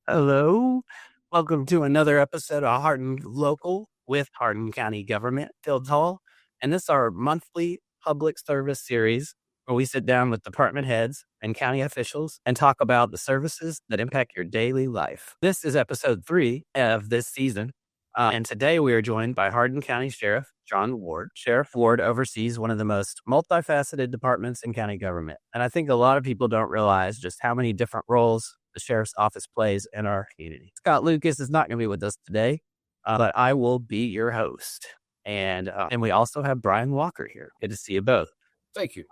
Hello. Welcome to another episode of Hardin Local with Hardin County Government, Fields Hall. And this is our monthly public service series where we sit down with department heads and county officials and talk about the services that impact your daily life. This is episode 3 of this season. And today we are joined by Hardin County Sheriff John Ward. Sheriff Ward oversees one of the most multifaceted departments in county government. And I think a lot of people don't realize just how many different roles the sheriff's office plays in our community. Scott Lucas is not going to be with us today, but I will be your host. And we also have Brian Walker here. Good to see you both. Thank you.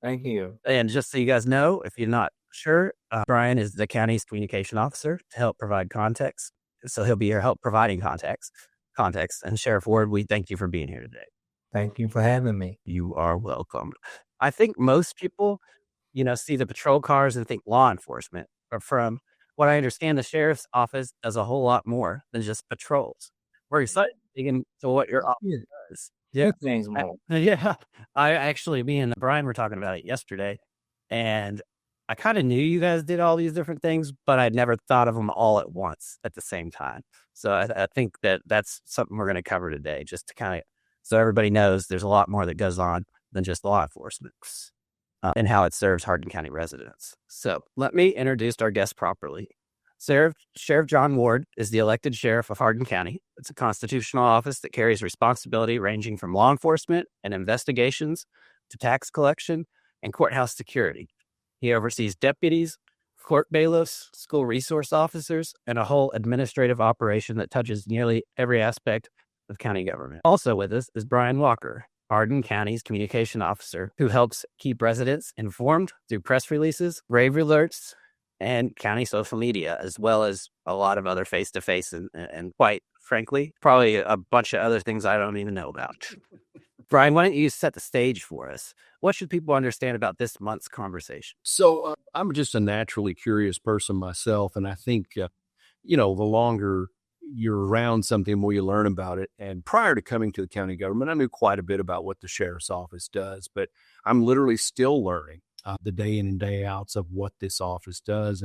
Thank you. And just so you guys know, if you're not sure, Brian is the county's communication officer to help provide context. So he'll be here help providing context. And Sheriff Ward, we thank you for being here today. Thank you for having me. You are welcome. I think most people, see the patrol cars and think law enforcement. But from what I understand, the sheriff's office does a whole lot more than just patrols. We're excited to dig into what your office does. Yeah, things more. I actually, me and Brian were talking about it yesterday, and I kind of knew you guys did all these different things, but I'd never thought of them all at once at the same time. So I think that's something we're going to cover today, just to kind of, so everybody knows there's a lot more that goes on than just law enforcement and how it serves Hardin County residents. So let me introduce our guest properly. Sheriff John Ward is the elected sheriff of Hardin County. It's a constitutional office that carries responsibility ranging from law enforcement and investigations to tax collection and courthouse security. He oversees deputies, court bailiffs, school resource officers, and a whole administrative operation that touches nearly every aspect of county government. Also with us is Brian Walker, Hardin County's communication officer, who helps keep residents informed through press releases, rave alerts, and county social media, as well as a lot of other face-to-face and quite frankly, probably a bunch of other things I don't even know about. Brian, why don't you set the stage for us? What should people understand about this month's conversation? So I'm just a naturally curious person myself, and I think, the longer you're around something, the more you learn about it. And prior to coming to the county government, I knew quite a bit about what the sheriff's office does, but I'm literally still learning the day in and day outs of what this office does.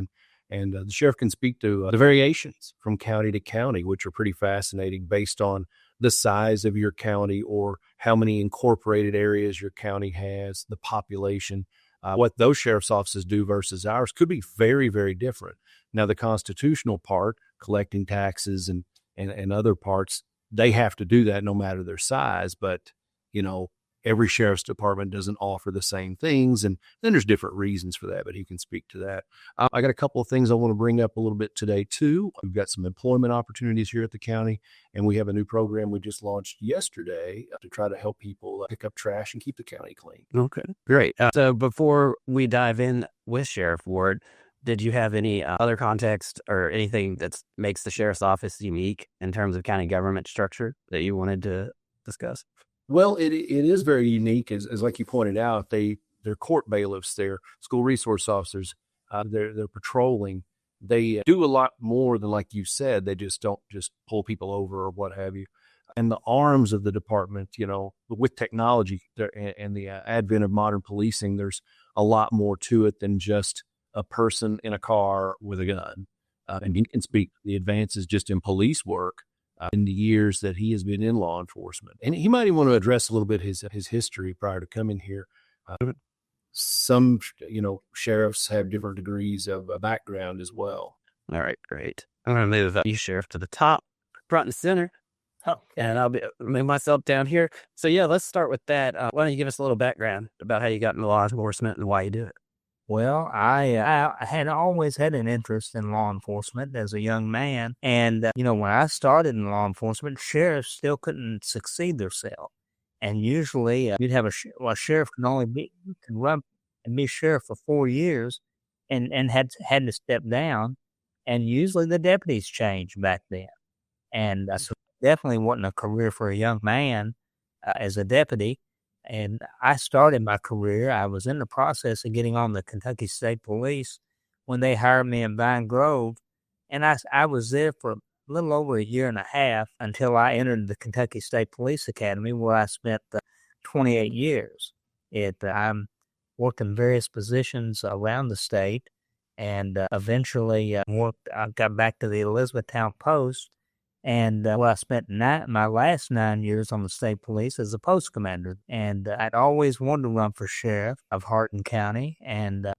And the sheriff can speak to the variations from county to county, which are pretty fascinating based on the size of your county or how many incorporated areas your county has, the population. What those sheriff's offices do versus ours could be very, very different. Now, the constitutional part, collecting taxes and other parts, they have to do that no matter their size. But, every sheriff's department doesn't offer the same things. And then there's different reasons for that, but he can speak to that. I got a couple of things I want to bring up a little bit today, too. We've got some employment opportunities here at the county, and we have a new program we just launched yesterday to try to help people pick up trash and keep the county clean. Okay, great. So before we dive in with Sheriff Ward, did you have any other context or anything that makes the sheriff's office unique in terms of county government structure that you wanted to discuss? Well, it is very unique, as like you pointed out. They're court bailiffs, they're school resource officers, they're patrolling. They do a lot more than, like you said, they just don't just pull people over or what have you. And the arms of the department, with technology and the advent of modern policing, there's a lot more to it than just a person in a car with a gun. And he can speak to the advances just in police work in the years that he has been in law enforcement. And he might even want to address a little bit his history prior to coming here. Some, sheriffs have different degrees of background as well. All right, great. I'm going to move you, Sheriff, to the top, front and center. And I'll move myself down here. So, let's start with that. Why don't you give us a little background about how you got into law enforcement and why you do it? Well, I had always had an interest in law enforcement as a young man. And, when I started in law enforcement, sheriffs still couldn't succeed themselves. And usually you'd have a sheriff can run and be sheriff for 4 years and had to step down. And usually the deputies changed back then. And so definitely wasn't a career for a young man as a deputy. And I started my career, I was in the process of getting on the Kentucky State Police when they hired me in Vine Grove. And I was there for a little over a year and a half until I entered the Kentucky State Police Academy, where I spent 28 years. I worked in various positions around the state and eventually I got back to the Elizabethtown Post, and I spent my last 9 years on the state police as a post commander. And I'd always wanted to run for sheriff of Hardin County, and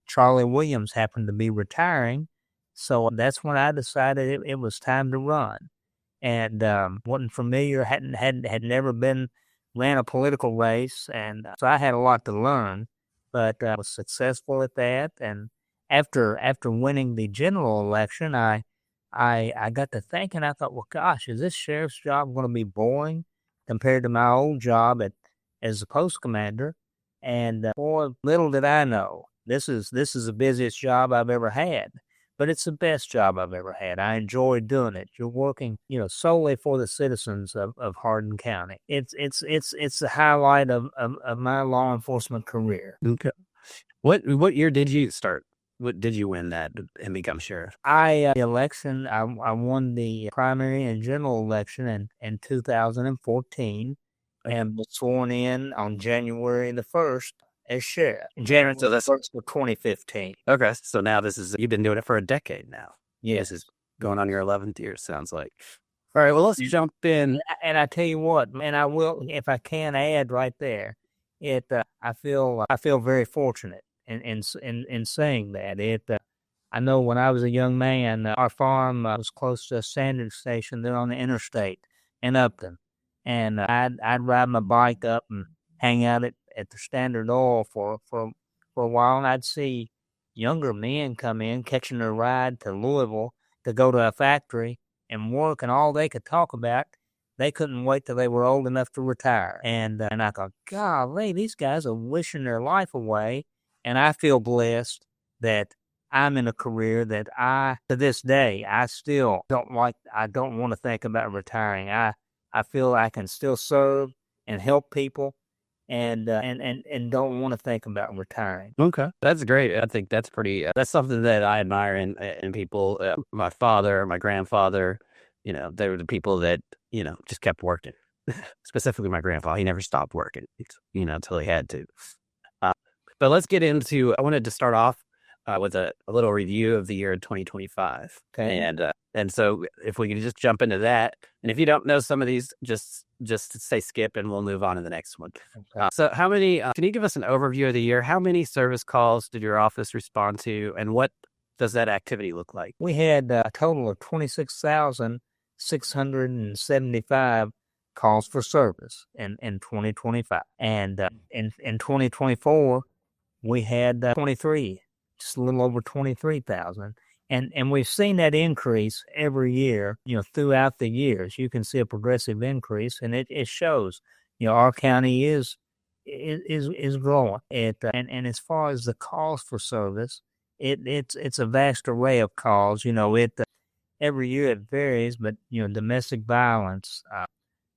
Charlie Williams happened to be retiring, so that's when I decided it was time to run. And wasn't familiar, had never ran a political race, and so I had a lot to learn, but I was successful at that. And after winning the general election, I got to thinking. I thought, well, gosh, is this sheriff's job going to be boring compared to my old job as a post commander? And boy, little did I know, this is the busiest job I've ever had. But it's the best job I've ever had. I enjoy doing it. You're working, solely for the citizens of Hardin County. It's the highlight of my law enforcement career. Okay. What year did you start? What did you win that and become sheriff? I won the primary and general election in 2014, and was sworn in on January the 1st. As sheriff. January So that's 1st of 2015. Okay. So now you've been doing it for a decade now. Yes. This is going on your 11th year, sounds like. All right. Well, let's jump in. And I tell you what, and I will, if I can add right there, I feel very fortunate in saying that. I know when I was a young man, our farm was close to a sanding station there on the interstate in Upton, and I'd ride my bike up and hang out at the Standard Oil for a while, and I'd see younger men come in catching their ride to Louisville to go to a factory and work, and all they could talk about, they couldn't wait till they were old enough to retire. And I thought, golly, these guys are wishing their life away, and I feel blessed that I'm in a career that to this day, I still I don't want to think about retiring. I feel I can still serve and help people, and don't want to think about retiring. Okay, that's great. I think that's pretty. That's something that I admire in people. My father, my grandfather, they were the people that just kept working. Specifically, my grandpa, he never stopped working, until he had to. But let's get into. I wanted to start off with a little review of the year 2025. Okay, and so if we can just jump into that, and if you don't know some of these, just say skip, and we'll move on to the next one. Okay. So how many? Can you give us an overview of the year? How many service calls did your office respond to, and what does that activity look like? We had a total of 26,675 calls for service in 2025, and in 2024 we had 23. Just a little over 23,000. And we've seen that increase every year, throughout the years. You can see a progressive increase, and it shows, our county is growing. And as far as the calls for service, it's a vast array of calls. Every year it varies, but domestic violence,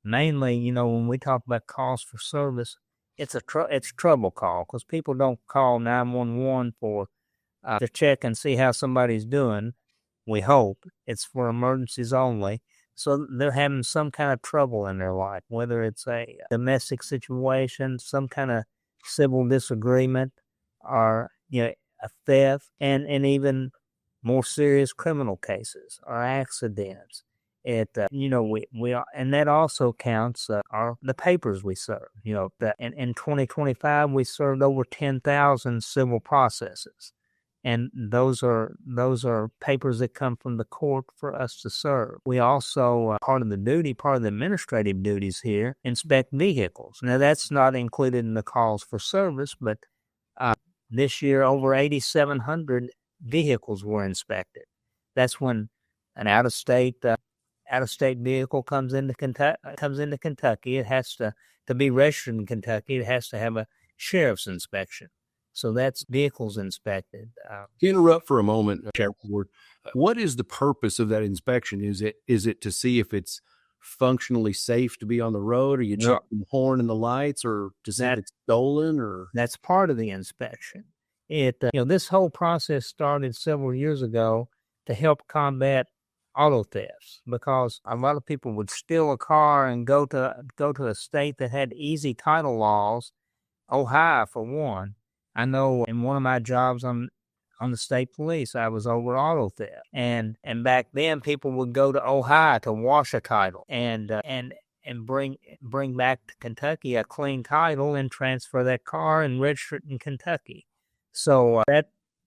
mainly, when we talk about calls for service, it's trouble call, because people don't call 911 to check and see how somebody's doing. We hope it's for emergencies only. So they're having some kind of trouble in their life, whether it's a domestic situation, some kind of civil disagreement, or a theft, and even more serious criminal cases or accidents. We are, and that also counts the papers we serve. In 2025 we served over 10,000 civil processes. And those are papers that come from the court for us to serve. We also, part of the administrative duties here, inspect vehicles. Now, that's not included in the calls for service, but this year over 8,700 vehicles were inspected. That's when an out-of-state vehicle comes into Kentucky. It has to be registered in Kentucky. It has to have a sheriff's inspection. So that's vehicles inspected. To interrupt for a moment, Sheriff Ward, what is the purpose of that inspection? Is it to see if it's functionally safe to be on the road? Are you checking the horn and the lights, or to see if it's stolen? Or that's part of the inspection. This whole process started several years ago to help combat auto thefts, because a lot of people would steal a car and go to a state that had easy title laws, Ohio for one. I know in one of my jobs on on the state police. I was over auto theft, and back then people would go to Ohio to wash a title and bring back to Kentucky a clean title and transfer that car and register it in Kentucky. So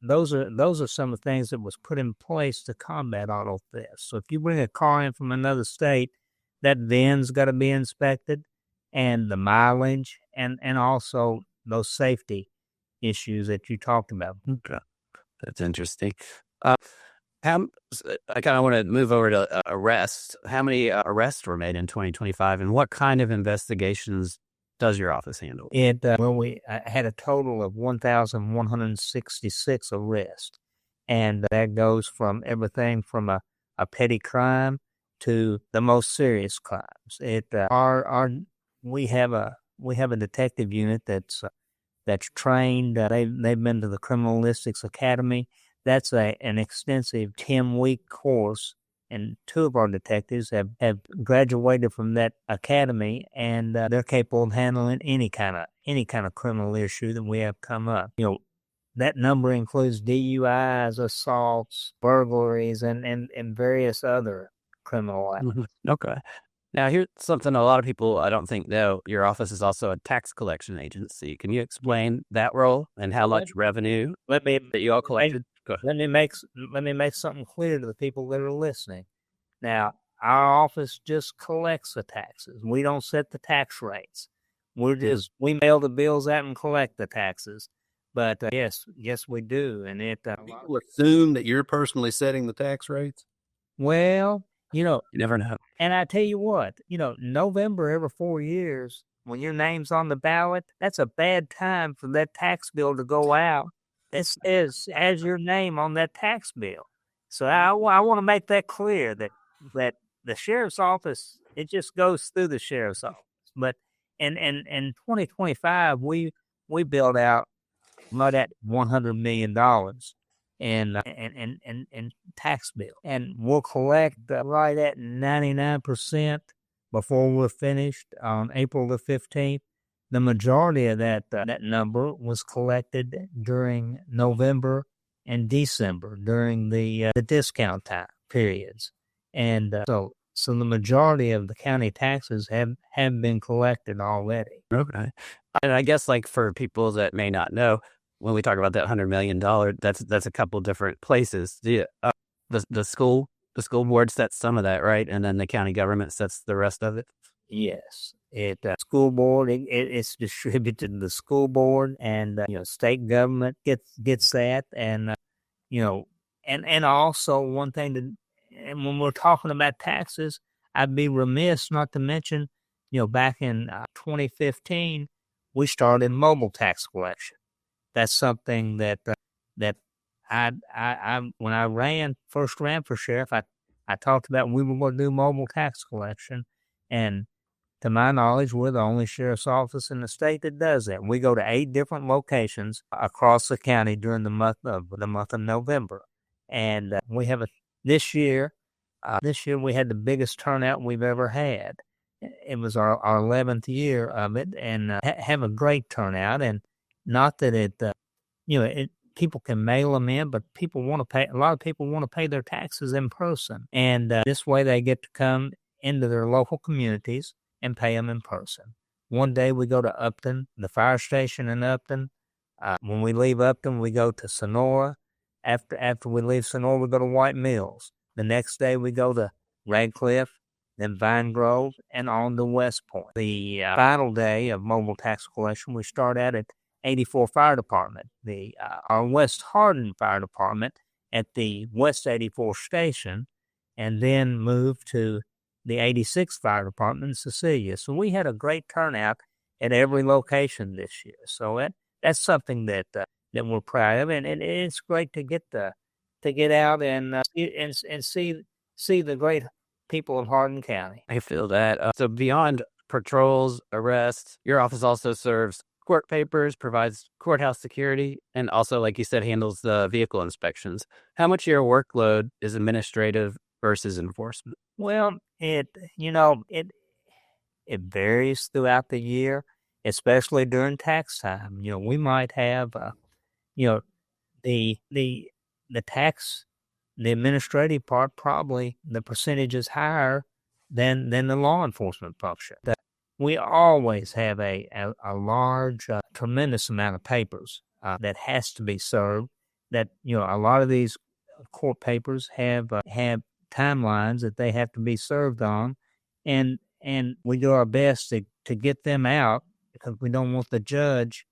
those are some of the things that was put in place to combat auto theft. So if you bring a car in from another state, that VIN's got to be inspected, and the mileage, and also those safety issues that you talked about. Okay. That's interesting. How I kind of want to move over to arrests. How many arrests were made in 2025, and what kind of investigations does your office handle? We had a total of 1,166 arrests, and that goes from everything from a petty crime to the most serious crimes. We have a detective unit that's trained. They've been to the Criminalistics Academy. That's an extensive 10-week course, and two of our detectives have graduated from that academy, and they're capable of handling any kind of criminal issue that we have come up. That number includes DUIs, assaults, burglaries, and various other criminal acts. Okay. Now, here's something a lot of people I don't think know. Your office is also a tax collection agency. Can you explain that role and how much revenue that you all collected? Let me make something clear to the people that are listening. Now, our office just collects the taxes. We don't set the tax rates. We mail the bills out and collect the taxes. But yes, we do. And people assume that you're personally setting the tax rates. Well, you never know. And I tell you what, November every 4 years, when your name's on the ballot, that's a bad time for that tax bill to go out. It as your name on that tax bill. So I want to make that clear that the sheriff's office, it just goes through the sheriff's office. But in 2025, we billed out right at $100 million in tax bill, and we'll collect right at 99% before we're finished on April the 15th. The majority of that number was collected during November and December during the discount time periods, and so the majority of the county taxes have been collected already. Okay, and I guess for people that may not know, when we talk about that $100 million, that's a couple different places. The school board sets some of that, right, and then the county government sets the rest of it. Yes. School board, it's distributed to the school board, and state government gets that, and and also one thing and when we're talking about taxes, I'd be remiss not to mention, back in 2015, we started mobile tax collection. That's something that I when I first ran for sheriff, I talked about we were going to do mobile tax collection, and to my knowledge, we're the only sheriff's office in the state that does that. We go to 8 different locations across the county during the month of November, and we have this year we had the biggest turnout we've ever had. It was our 11th year of it, and have a great turnout. And not that people can mail them in, but people want to pay. A lot of people want to pay their taxes in person, and this way they get to come into their local communities and pay them in person. One day we go to Upton, the fire station in Upton. When we leave Upton, we go to Sonora. After we leave Sonora, we go to White Mills. The next day we go to Radcliffe, then Vine Grove, and on to West Point. The final day of mobile tax collection, we start out at 84 Fire Department, our West Hardin Fire Department at the West 84 station, and then move to the 86th Fire Department in Cecilia. So we had a great turnout at every location this year. So that's something that we're proud of, and it's great to get out and see the great people of Hardin County. I feel that. So beyond patrols, arrests, your office also serves court papers, provides courthouse security, and also, like you said, handles the vehicle inspections. How much of your workload is administrative versus enforcement? Well, it varies throughout the year, especially during tax time. We might have, the tax, the administrative part, probably the percentage is higher than the law enforcement function. We always have a large, tremendous amount of papers that has to be served. That a lot of these court papers have timelines that they have to be served on, and we do our best to get them out because we don't want the judge,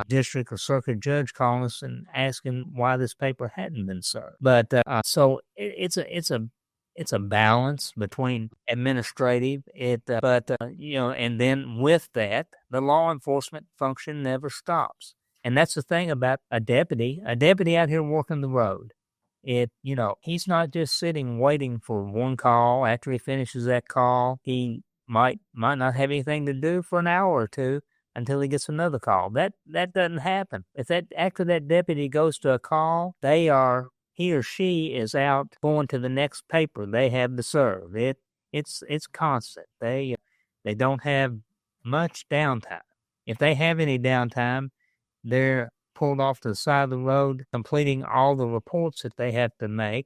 district or circuit judge, calling us and asking why this paper hadn't been served. But so it's a balance between administrative, and then with that, the law enforcement function never stops. And that's the thing about a deputy out here working the road. He's not just sitting waiting for one call. After he finishes that call, he might not have anything to do for an hour or two until he gets another call. That doesn't happen. After that deputy goes to a call, he or she is out going to the next paper they have to serve. It's constant. They don't have much downtime. If they have any downtime, they're pulled off to the side of the road, completing all the reports that they have to make,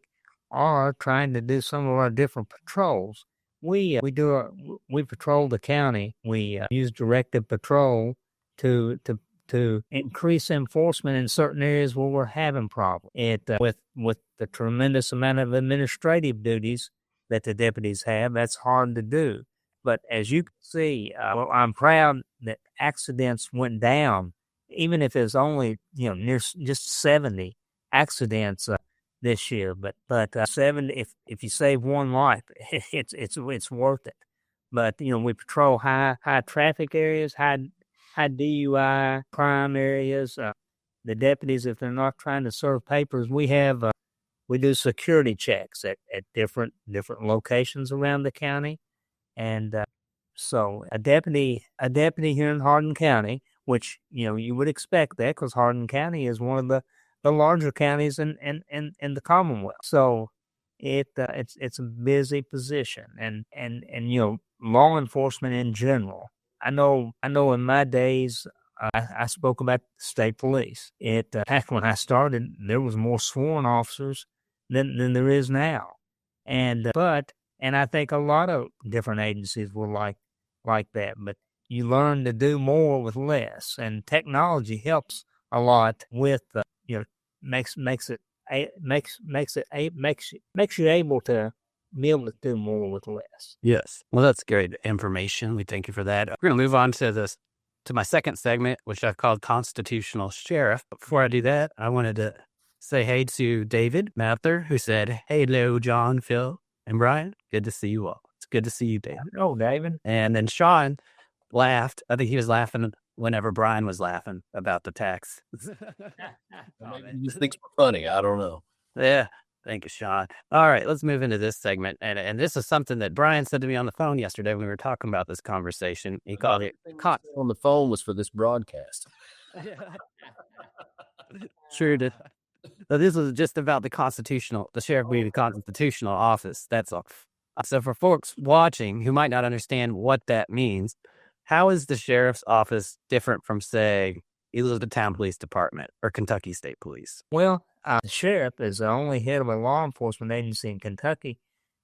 or trying to do some of our different patrols. We patrol the county. We use directed patrol to increase enforcement in certain areas where we're having problems. With the tremendous amount of administrative duties that the deputies have, that's hard to do. But as you can see, I'm proud that accidents went down, even if it's only near just 70 accidents this year. But 70, if you save one life, it's worth it. But we patrol high traffic areas, high DUI crime areas. The deputies, if they're not trying to serve papers, we do security checks at different locations around the county, and so a deputy here in Hardin County, which you would expect that because Hardin County is one of the larger counties in the Commonwealth. So it's a busy position, and law enforcement in general. I know in my days, I spoke about state police. Back when I started, there was more sworn officers than there is now. And I think a lot of different agencies were like that, but you learn to do more with less, and technology helps a lot with, makes you able to be able to do more with less. Yes. Well, that's great information. We thank you for that. We're going to move on to my second segment, which I've called Constitutional Sheriff. But before I do that, I wanted to say hey to David Mather, who said, "Hello, John, Phil, and Brian. Good to see you all." It's good to see you, David. Oh, David. And then Sean laughed. I think he was laughing whenever Brian was laughing about the tax. Maybe he just thinks we're funny. I don't know. Yeah. Thank you, Sean. All right, let's move into this segment. And this is something that Brian said to me on the phone yesterday when we were talking about this conversation. He called it on the phone was for this broadcast. Sure did. So this was just about the sheriff being a constitutional office. That's all. So for folks watching who might not understand what that means, how is the sheriff's office different from, say, Elizabethtown Police Department or Kentucky State Police? Well, the sheriff is the only head of a law enforcement agency in Kentucky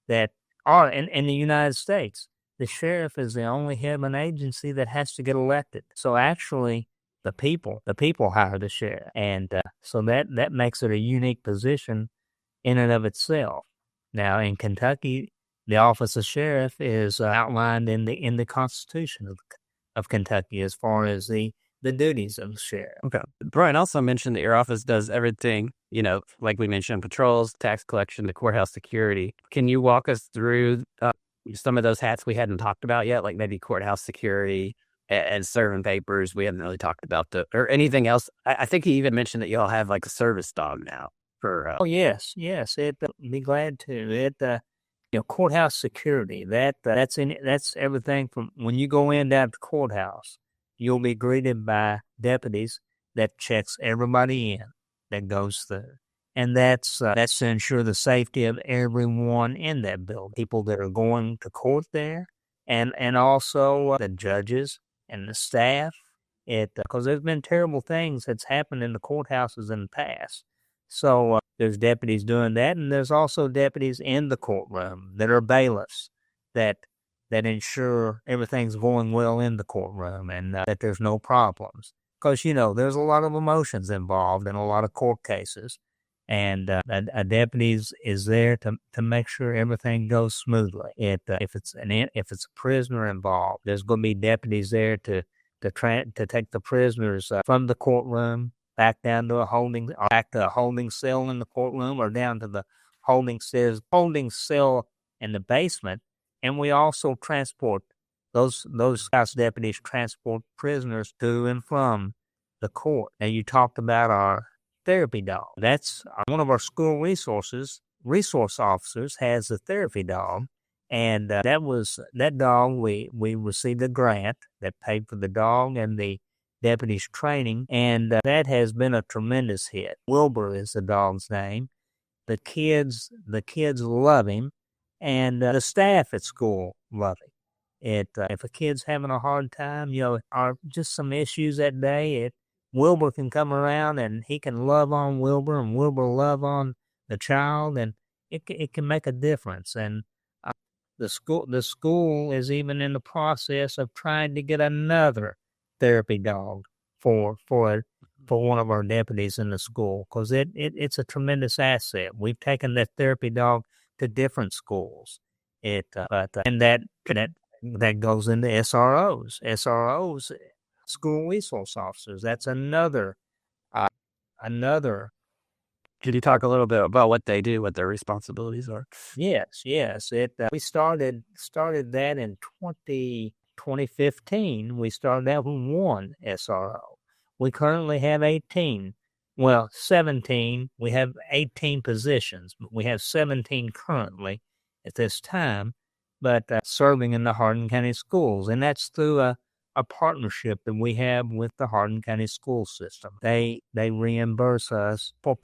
in the United States. The sheriff is the only head of an agency that has to get elected. So actually, the people hire the sheriff, and so that makes it a unique position in and of itself. Now, in Kentucky, the office of sheriff is outlined in the Constitution of Kentucky as far as the duties of the sheriff. Okay. Brian also mentioned that your office does everything, like we mentioned, patrols, tax collection, the courthouse security. Can you walk us through some of those hats we hadn't talked about yet, like maybe courthouse security and serving papers? We haven't really talked about or anything else. I think he even mentioned that you all have like a service dog now for. Oh, yes. Be glad to. Courthouse security, that's everything from when you go in down to the courthouse, you'll be greeted by deputies that checks everybody in that goes through. And that's to ensure the safety of everyone in that building, people that are going to court there, and also the judges and the staff Because there's been terrible things that's happened in the courthouses in the past. So there's deputies doing that, and there's also deputies in the courtroom that are bailiffs that ensure everything's going well in the courtroom and that there's no problems. Because, there's a lot of emotions involved in a lot of court cases. And a deputy is there to make sure everything goes smoothly. If it's a prisoner involved, there's going to be deputies there to take the prisoners from the courtroom back down to a holding cell in the courtroom, or down to the holding cell in the basement. And we also transport those house deputies transport prisoners to and from the court. Now, you talked about our therapy dog. That's one of our school resource officers has a therapy dog. And that dog, we received a grant that paid for the dog and the deputy's training, and that has been a tremendous hit. Wilbur is the dog's name. The kids love him, and the staff at school love him. If a kid's having a hard time, or just some issues that day, Wilbur can come around and he can love on Wilbur, and Wilbur love on the child, and it can make a difference. And the school is even in the process of trying to get another therapy dog for one of our deputies in the school, because it's a tremendous asset. We've taken that therapy dog to different schools. And that goes into SROs, school resource officers. That's another. Could you talk a little bit about what they do, what their responsibilities are? Yes. We started that in 2015. We started out with one SRO. We currently have 18. Well, 17. We have 18 positions, but we have 17 currently at this time, but serving in the Hardin County schools. And that's through a partnership that we have with the Hardin County school system. They reimburse us for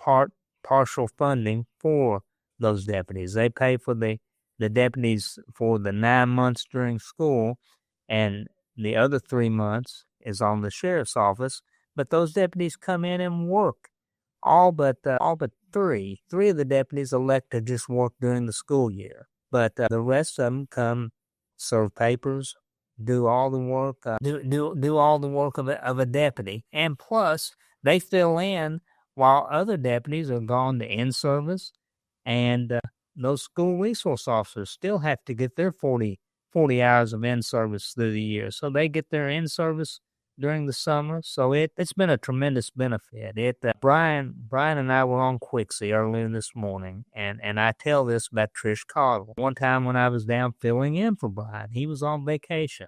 partial funding for those deputies. They pay for the deputies for the 9 months during school, and the other 3 months is on the sheriff's office. But those deputies come in and work. All but three of the deputies elect to just work during the school year. But the rest of them come serve papers, do all the work, do all the work of a deputy, and plus they fill in while other deputies are gone to in-service, and those school resource officers still have to get their 40 hours of in-service through the year. So they get their in-service during the summer. So it's been a tremendous benefit. Brian and I were on Quixie earlier this morning, and I tell this about Trish Cottle. One time when I was down filling in for Brian, he was on vacation.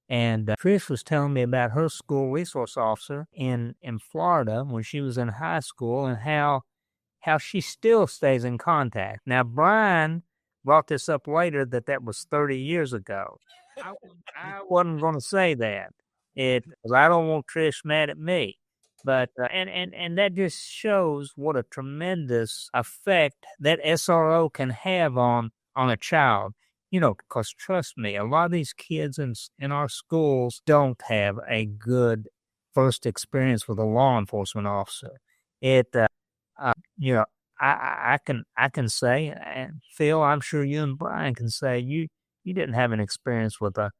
And Trish was telling me about her school resource officer in Florida when she was in high school, and how she still stays in contact. Now, Brian brought this up later that was 30 years ago. I wasn't going to say that, because I don't want Trish mad at me. But and that just shows what a tremendous effect that SRO can have on a child. Because trust me, a lot of these kids in our schools don't have a good first experience with a law enforcement officer. I can say, and Phil, I'm sure you and Brian can say, you didn't have an experience with a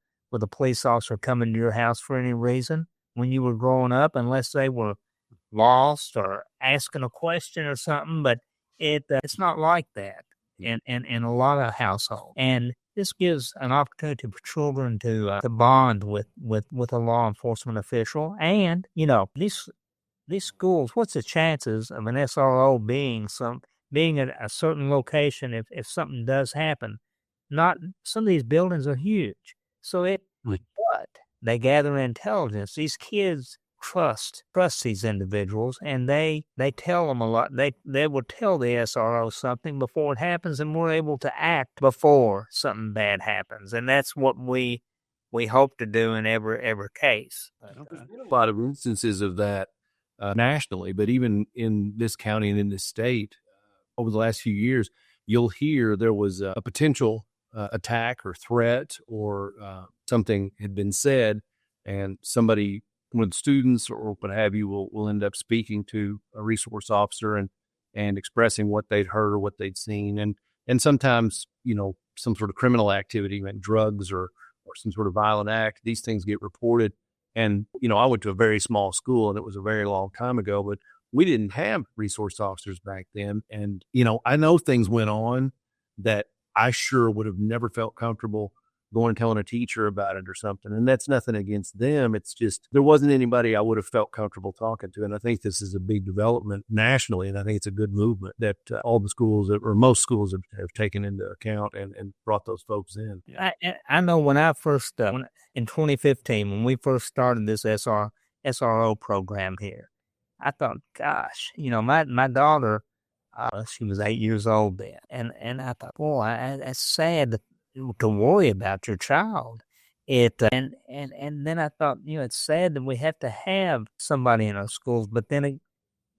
police officer coming to your house for any reason when you were growing up, unless they were lost or asking a question or something. But it's not like that in a lot of households. And this gives an opportunity for children to bond with a law enforcement official. And these schools, what's the chances of an SRO being at a certain location if something does happen? Some of these buildings are huge, so but they gather intelligence. These kids trust these individuals, and they tell them a lot. They will tell the SRO something before it happens, and we're able to act before something bad happens. And that's what we hope to do in every case. There's been a lot of instances of that nationally, but even in this county and in this state, over the last few years, you'll hear there was a potential attack or threat, or something had been said, and somebody when students or what have you will end up speaking to a resource officer and expressing what they'd heard or what they'd seen. And sometimes, some sort of criminal activity, like drugs or some sort of violent act, these things get reported. And, I went to a very small school and it was a very long time ago, but we didn't have resource officers back then. And, I know things went on that I sure would have never felt comfortable going and telling a teacher about it or something. And that's nothing against them. It's just, there wasn't anybody I would have felt comfortable talking to. And I think this is a big development nationally. And I think it's a good movement that all the schools or most schools have taken into account and brought those folks in. I know when I first, in 2015, when we first started this SRO program here, I thought, gosh, my daughter, she was 8 years old then. And I thought, boy, that's sad to worry about your child. And then I thought, it's sad that we have to have somebody in our schools. But then I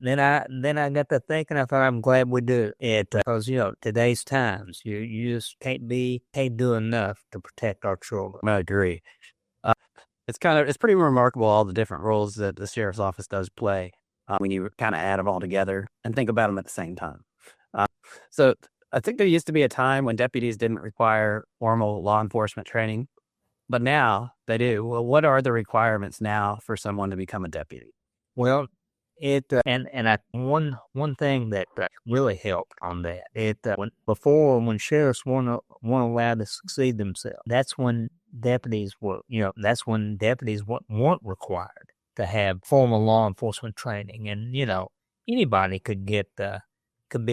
got to thinking. I thought, I'm glad we do it because today's times, you just can't do enough to protect our children. I agree. It's pretty remarkable all the different roles that the sheriff's office does play when you kind of add them all together and think about them at the same time. So I think there used to be a time when deputies didn't require formal law enforcement training, but now they do. Well, what are the requirements now for someone to become a deputy? Well, one thing that really helped on that, when sheriffs weren't allowed to succeed themselves, that's when deputies weren't required to have formal law enforcement training, and anybody could be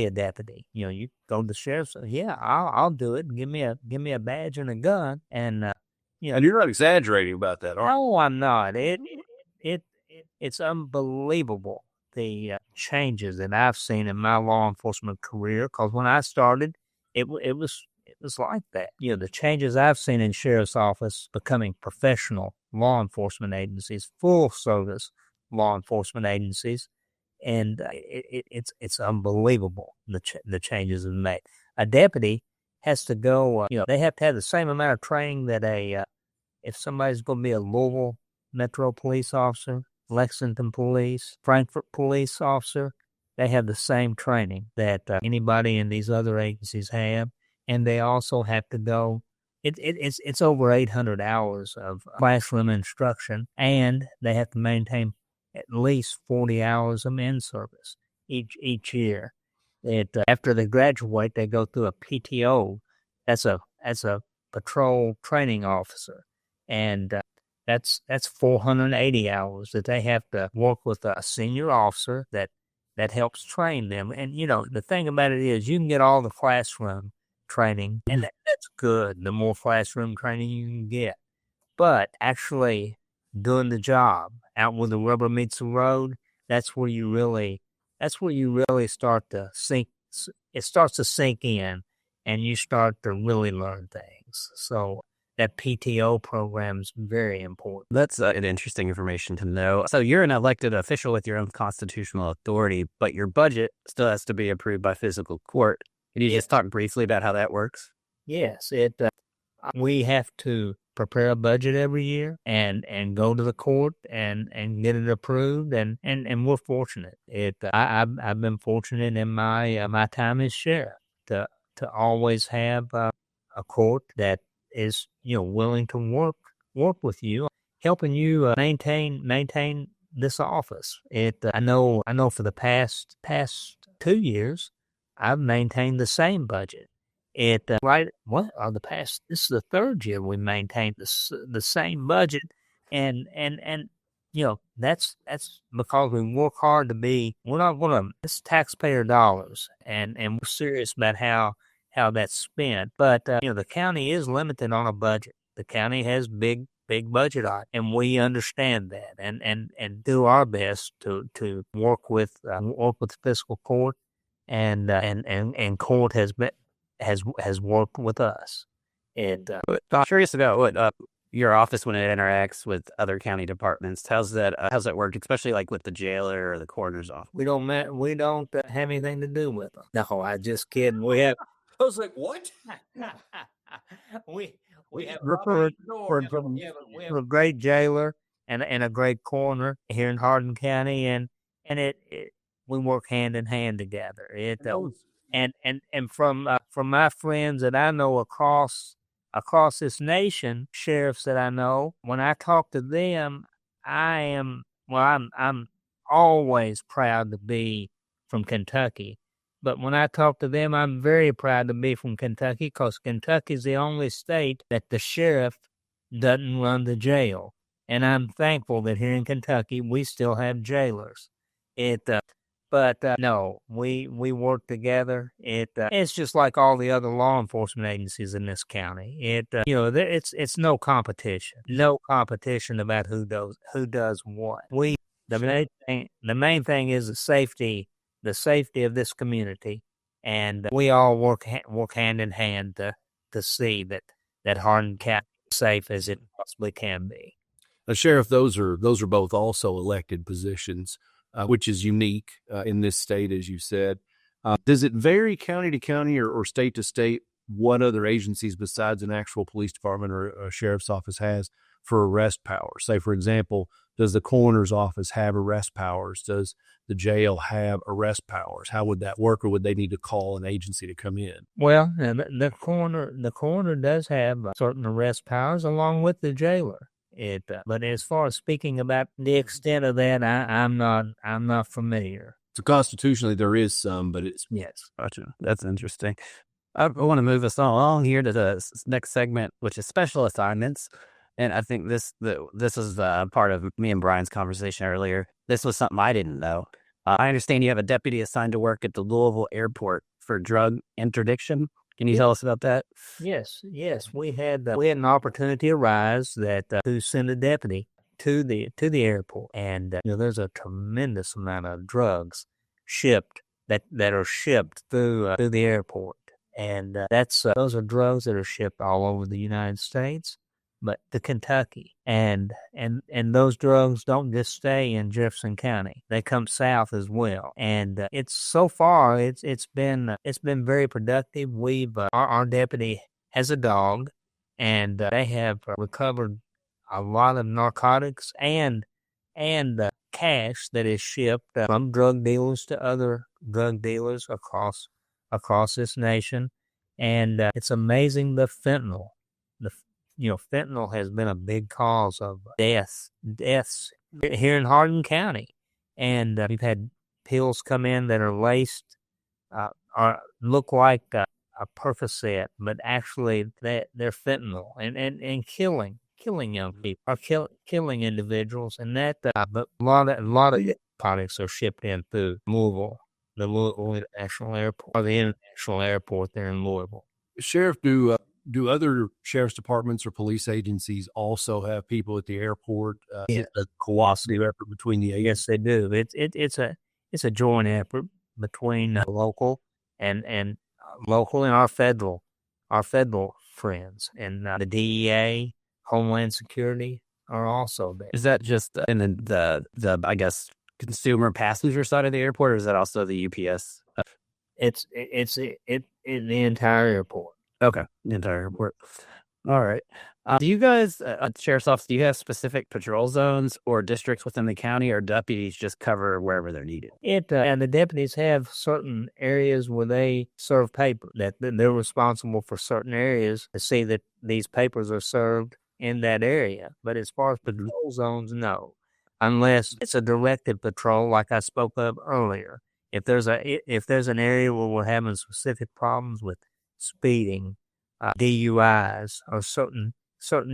a deputy. You go to the sheriff, yeah, I'll do it. Give me a badge and a gun, and and you're not exaggerating about that, are you? No, I'm not. It's unbelievable the changes that I've seen in my law enforcement career. Because when I started, it was like that. The changes I've seen in sheriff's office becoming professional law enforcement agencies, full service law enforcement agencies. And it's unbelievable the changes have made. A deputy has to go. They have to have the same amount of training that if somebody's going to be a Louisville Metro police officer, Lexington police, Frankfort police officer, they have the same training that anybody in these other agencies have, and they also have to go. It's over 800 hours of classroom instruction, and they have to maintain at least 40 hours of in-service each year. After they graduate, they go through a PTO. That's a patrol training officer, and that's 480 hours that they have to work with a senior officer that helps train them. And the thing about it is, you can get all the classroom training, and that's good. The more classroom training you can get, but actually doing the job out where the rubber meets the road, that's where you really start to sink. It starts to sink in, and you start to really learn things. So that PTO program is very important. That's an interesting information to know. So you're an elected official with your own constitutional authority, but your budget still has to be approved by physical court. Can you just talk briefly about how that works? Yes, we have to prepare a budget every year and go to the court and get it approved, and we're fortunate. I've been fortunate in my time as sheriff to always have a court that is willing to work with you, helping you maintain this office. I know for the past 2 years I've maintained the same budget. This is the third year we maintained the same budget, and that's because we work hard to be. We're not going to. It's taxpayer dollars, and we're serious about how that's spent. But the county is limited on a budget. The county has big budget items, and we understand that, and do our best to work with the fiscal court, and court has worked with us. I'm curious about what your office, when it interacts with other county departments, how's that work, especially like with the jailer or the coroner's office? We don't have anything to do with them. No, I just kidding. We have. I was like, what? we have a great jailer, and a great coroner here in Hardin County, and we work hand in hand together. And from my friends that I know across this nation, sheriffs that I know, when I talk to them, I'm always proud to be from Kentucky. But when I talk to them, I'm very proud to be from Kentucky, because Kentucky is the only state that the sheriff doesn't run the jail. And I'm thankful that here in Kentucky, we still have jailers. No, we work together. It's just like all the other law enforcement agencies in this county. It's no competition about who does what. The main thing is the safety of this community, and we all work hand in hand to see that Hardin County is safe as it possibly can be. Sheriff, those are both also elected positions, which is unique in this state, as you said. Does it vary county to county or state to state what other agencies besides an actual police department or a sheriff's office has for arrest powers? Say, for example, does the coroner's office have arrest powers? Does the jail have arrest powers? How would that work, or would they need to call an agency to come in? Well, the coroner does have certain arrest powers along with the jailer. But as far as speaking about the extent of that, I'm not familiar. So constitutionally, there is some, but it's yes. Gotcha. That's interesting. I want to move us along here to the next segment, which is special assignments. And I think this is part of me and Brian's conversation earlier. This was something I didn't know. I understand you have a deputy assigned to work at the Louisville Airport for drug interdiction. Can you tell us about that? Yes. We had an opportunity arise to send a deputy to the airport, and there's a tremendous amount of drugs shipped that are shipped through the airport, and those are drugs that are shipped all over the United States, but to Kentucky, and those drugs don't just stay in Jefferson County; they come south as well. And it's been very productive. Our deputy has a dog, and they have recovered a lot of narcotics and cash that is shipped from drug dealers to other drug dealers across this nation. And it's amazing the fentanyl. Fentanyl has been a big cause of deaths here in Hardin County. And we've had pills come in that are laced, look like a Percocet, but actually they're fentanyl and killing young people, or killing individuals. And but a lot of products are shipped in through Louisville, the Louisville International Airport, or the International Airport there in Louisville. Sheriff, do other sheriff's departments or police agencies also have people at the airport? Yeah. A cooperative effort between the agencies? Yes, they do. It's a joint effort between local and our federal friends, and the DEA, Homeland Security are also there. Is that just in the I guess consumer passenger side of the airport, or is that also the UPS? It's in the entire airport. Okay, the entire airport. All right. Do you guys, at the sheriff's office, do you have specific patrol zones or districts within the county, or deputies just cover wherever they're needed? And the deputies have certain areas where they serve paper, that they're responsible for certain areas to see that these papers are served in that area. But as far as patrol zones, no, unless it's a directed patrol, like I spoke of earlier. If there's an area where we're having specific problems with speeding, DUIs, or certain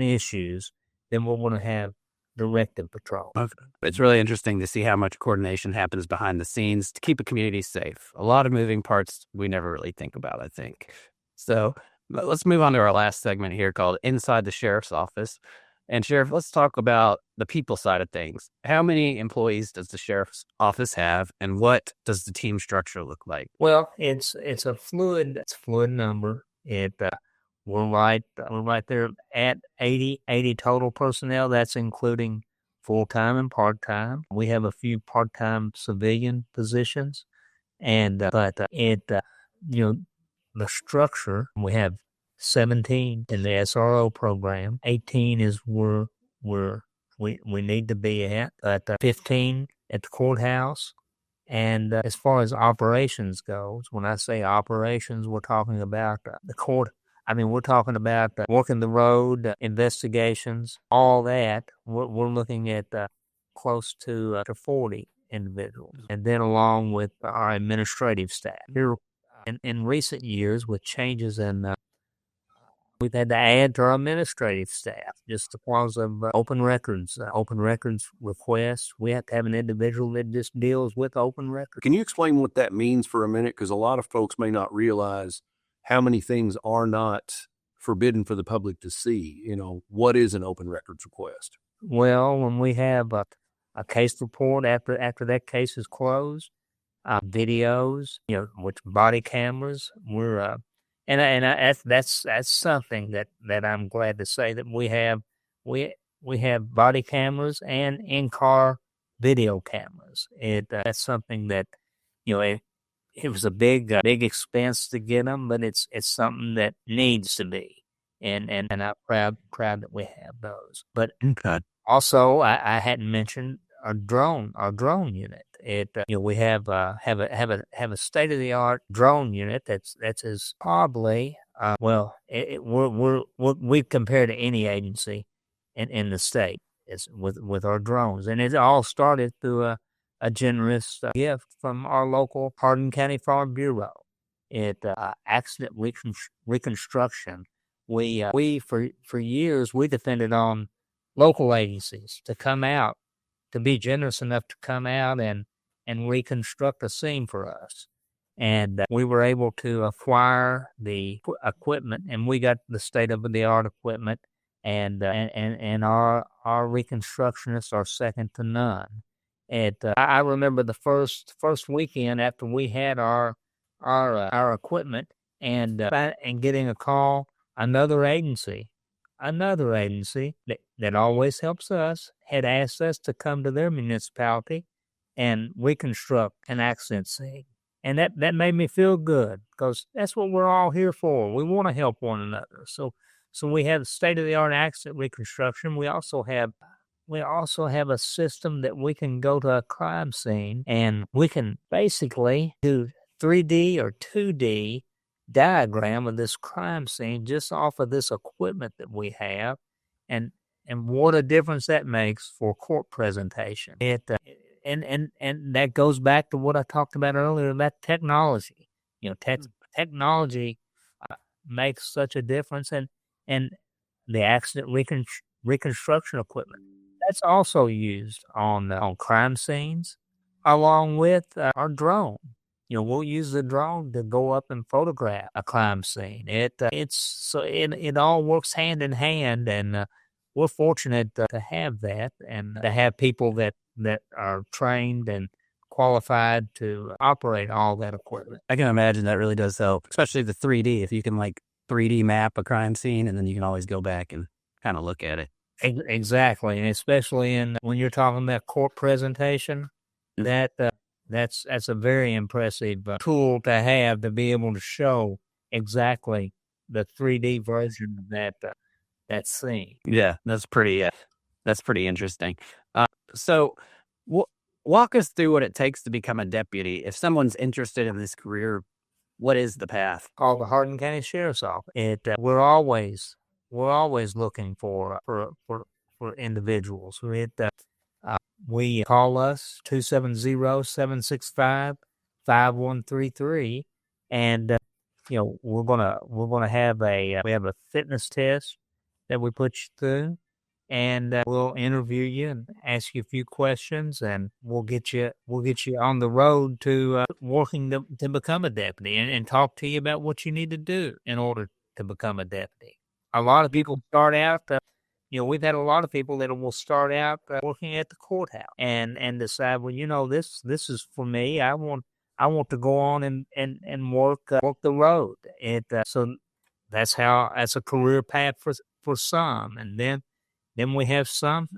issues, then we'll want to have directed patrol. Okay. It's really interesting to see how much coordination happens behind the scenes to keep a community safe. A lot of moving parts we never really think about, I think. So let's move on to our last segment here called Inside the Sheriff's Office. And Sheriff, let's talk about the people side of things. How many employees does the Sheriff's Office have, and what does the team structure look like? Well, it's a fluid number. We're right there at 80 total personnel. That's including full-time and part-time. We have a few part-time civilian positions, and the structure, we have 17 in the SRO program. 18 is we're we need to be at 15 at the courthouse. And as far as operations goes, when I say operations, we're talking about the court. I mean, we're talking about working the road, investigations, all that. We're looking at close to 40 individuals. And then along with our administrative staff. Here, in recent years, with changes in we've had to add to our administrative staff just because of open records requests. We have to have an individual that just deals with open records. Can you explain what that means for a minute? Because a lot of folks may not realize how many things are not forbidden for the public to see. What is an open records request? Well, when we have a case report after that case is closed, videos, with body cameras, we're that's something that I'm glad to say that we have body cameras and in-car video cameras. That's something that it was a big expense to get them, but it's something that needs to be, and I'm proud that we have those. But Okay. also, I hadn't mentioned our drone unit. We have a state of the art drone unit that's as probably we compare to any agency in the state with our drones, and it all started through a generous gift from our local Hardin County Farm Bureau. Accident reconstruction. We for years we depended on local agencies to come out, to be generous enough to come out and reconstruct a scene for us. And we were able to acquire the equipment, and we got the state-of-the-art equipment, and our reconstructionists are second to none. I remember the first weekend after we had our equipment and getting a call, another agency that always helps us had asked us to come to their municipality and reconstruct an accident scene. And that made me feel good, because that's what we're all here for. We want to help one another. So we have state-of-the-art accident reconstruction. We also have a system that we can go to a crime scene and we can basically do 3D or 2D diagram of this crime scene just off of this equipment that we have, and what a difference that makes for court presentation. And that goes back to what I talked about earlier about technology. Technology makes such a difference, and the accident reconstruction equipment that's also used on crime scenes, along with our drone. We'll use the drone to go up and photograph a crime scene. It all works hand in hand, and we're fortunate to have that, and to have people that are trained and qualified to operate all that equipment. I can imagine that really does help, especially the 3D. If you can 3D map a crime scene, and then you can always go back and kind of look at it. Exactly, and especially when you're talking about court presentation, that's a very impressive tool to have, to be able to show exactly the 3D version of that scene. Yeah, that's pretty interesting. So walk us through what it takes to become a deputy. If someone's interested in this career, what is the path? Called the Hardin County Sheriff's Office. We're always looking for individuals. We call us 270-765-5133, and we're gonna have a fitness test that we put you through, and we'll interview you and ask you a few questions, and we'll get you on the road to working to become a deputy, and talk to you about what you need to do in order to become a deputy. A lot of people start out. We've had a lot of people that will start out working at the courthouse and decide, well, this is for me. I want to go on and work the road. So that's a career path for some, and then we have some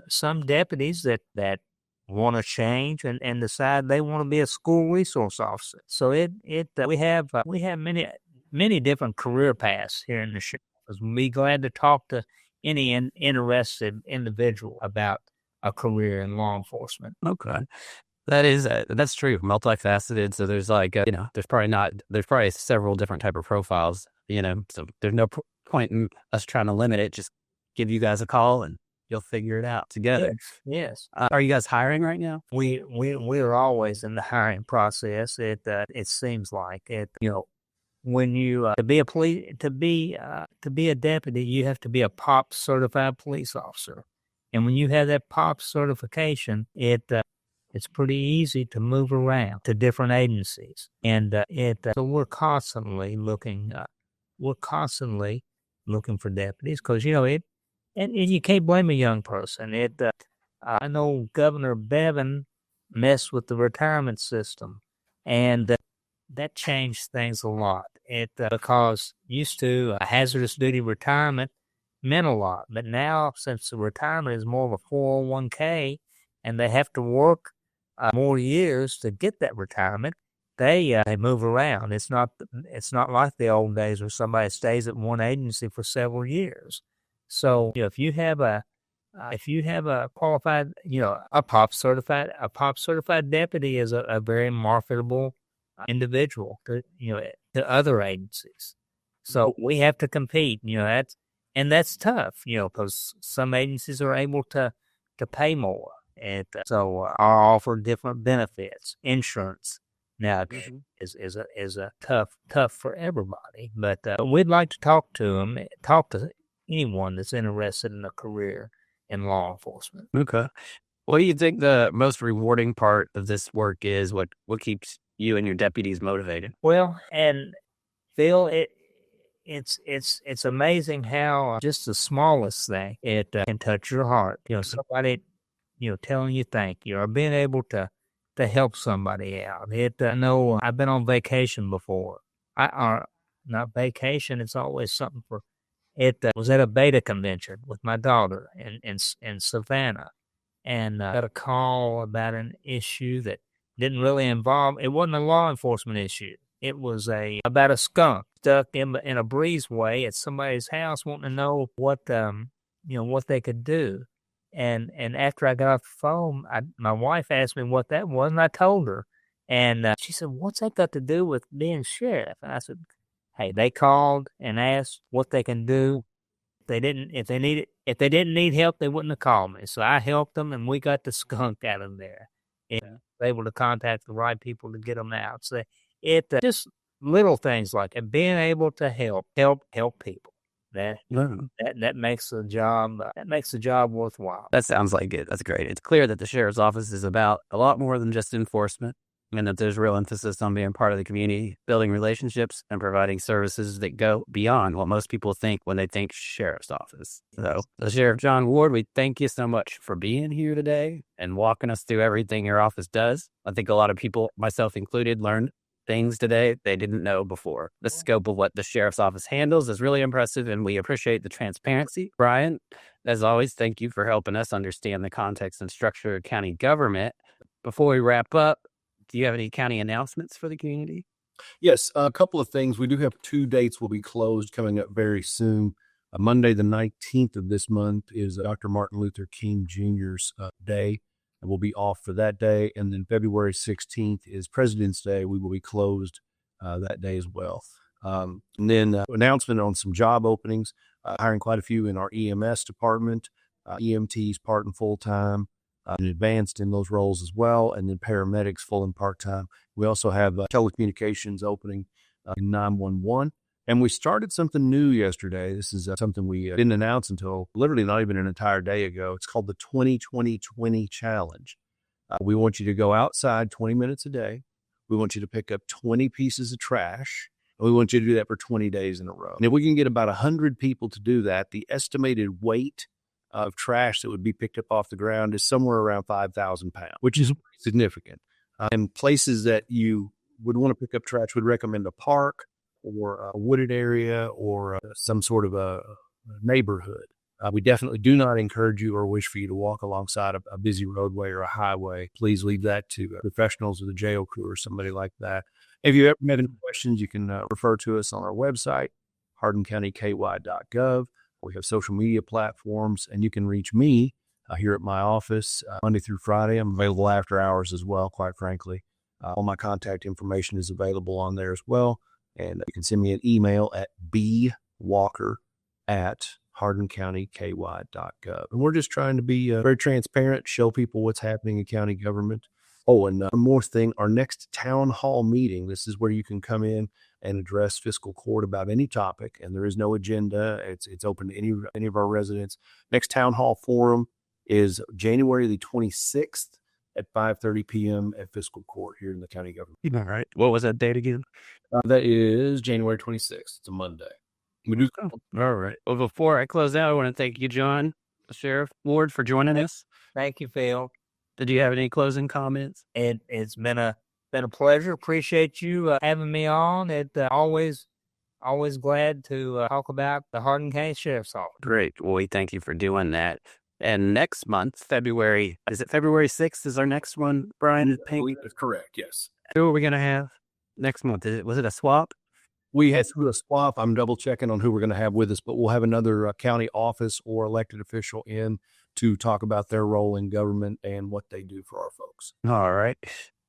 deputies that want to change and decide they want to be a school resource officer. So we have many different career paths here in the sheriff. We'll be glad to talk to any interested individual about a career in law enforcement. Okay. That's true. Multifaceted. So there's there's probably several different type of profiles, so there's no point in us trying to limit it. Just give you guys a call and you'll figure it out together. Yes. Are you guys hiring right now? We're always in the hiring process. It seems like it, when you to be a deputy, you have to be a POP certified police officer. And when you have that POP certification, it's pretty easy to move around to different agencies. And so we're constantly looking for deputies because, and you can't blame a young person. I know Governor Bevin messed with the retirement system, and that changed things a lot. Because used to hazardous duty retirement meant a lot, but now since the retirement is more of a 401k, and they have to work more years to get that retirement, they move around. It's not like the old days where somebody stays at one agency for several years. So if you have a qualified, a POP certified deputy is a very marketable individual to other agencies. So we have to compete. That's tough. Because some agencies are able to pay more. And so I offer different benefits. Insurance nowadays is a tough for everybody. But we'd like to talk to anyone that's interested in a career in law enforcement. Okay. What do you think the most rewarding part of this work is? What keeps you and your deputies motivated? Well, and Phil, it's amazing how just the smallest thing can touch your heart. Somebody telling you thank you or being able to help somebody out. I know I've been on vacation before. Not vacation. It's always something for. Was at a beta convention with my daughter in Savannah, and got a call about an issue that didn't really involve. It wasn't a law enforcement issue. It was about a skunk stuck in a breezeway at somebody's house, wanting to know what they could do. And after I got off the phone, my wife asked me what that was, and I told her. And she said, "What's that got to do with being sheriff?" And I said, "Hey, they called and asked what they can do. If they didn't need help, they wouldn't have called me. So I helped them, and we got the skunk out of there. And was able to contact the right people to get them out. So just little things like that, being able to help people. That makes the job worthwhile. That sounds like it. That's great. It's clear that the sheriff's office is about a lot more than just enforcement, and that there's real emphasis on being part of the community, building relationships, and providing services that go beyond what most people think when they think sheriff's office. So, Sheriff John Ward, we thank you so much for being here today and walking us through everything your office does. I think a lot of people, myself included, learned things today they didn't know before. The scope of what the sheriff's office handles is really impressive, and we appreciate the transparency. Brian, as always, thank you for helping us understand the context and structure of county government. Before we wrap up, do you have any county announcements for the community? Yes, a couple of things. We do have 2 dates will be closed coming up very soon. Monday, the 19th of this month is Dr. Martin Luther King Jr.'s day, and we'll be off for that day. And then February 16th is President's Day. We will be closed that day as well. And then announcement on some job openings, hiring quite a few in our EMS department, EMTs part and full-time, and advanced in those roles as well, and then paramedics full and part-time. We also have telecommunications opening in 911. And we started something new yesterday. This is something we didn't announce until literally not even an entire day ago. It's called the 20-20-20 Challenge. We want you to go outside 20 minutes a day. We want you to pick up 20 pieces of trash. And we want you to do that for 20 days in a row. And if we can get about 100 people to do that, the estimated weight of trash that would be picked up off the ground is somewhere around 5,000 pounds, which is significant. And places that you would want to pick up trash would recommend a park or a wooded area or some sort of a neighborhood. We definitely do not encourage you or wish for you to walk alongside a busy roadway or a highway. Please leave that to professionals of the jail crew or somebody like that. If you ever have any questions, you can refer to us on our website, hardincountyky.gov. We have social media platforms, and you can reach me here at my office Monday through Friday. I'm available after hours as well, quite frankly. All my contact information is available on there as well. And you can send me an email at bwalker@hardincountyky.gov. And we're just trying to be very transparent, show people what's happening in county government. Oh, and one more thing, our next town hall meeting, this is where you can come in and address fiscal court about any topic, and there is no agenda. It's open to any of our residents. Next town hall forum is January the 26th at 5:30 p.m. at fiscal court here in the county government. All right. What was that date again? That is January 26th. It's a Monday. We do. All right. Well, before I close out, I want to thank you, John, Sheriff Ward, for joining us. Thank you, Phil. Did you have any closing comments? It's been a pleasure. Appreciate you having me on. Always glad to talk about the Hardin County Sheriff's Office. Great. Well, we thank you for doing that. And next month, February 6th is our next one, Brian? That's correct, yes. Who are we going to have next month? Was it a swap? We had a swap. I'm double checking on who we're going to have with us, but we'll have another county office or elected official in to talk about their role in government and what they do for our folks. All right.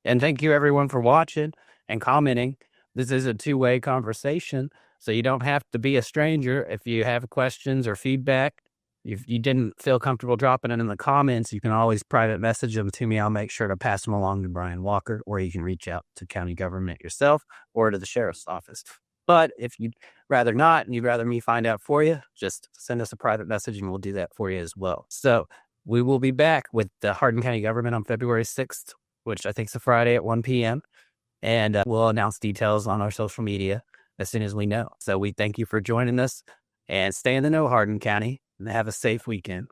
And thank you, everyone, for watching and commenting. This is a two-way conversation, so you don't have to be a stranger. If you have questions or feedback, if you didn't feel comfortable dropping it in the comments, you can always private message them to me. I'll make sure to pass them along to Brian Walker, or you can reach out to county government yourself or to the sheriff's office. But if you'd rather not and you'd rather me find out for you, just send us a private message and we'll do that for you as well. So we will be back with the Hardin County Government on February 6th, which I think is a Friday at 1 p.m. And we'll announce details on our social media as soon as we know. So we thank you for joining us, and stay in the know, Hardin County, and have a safe weekend.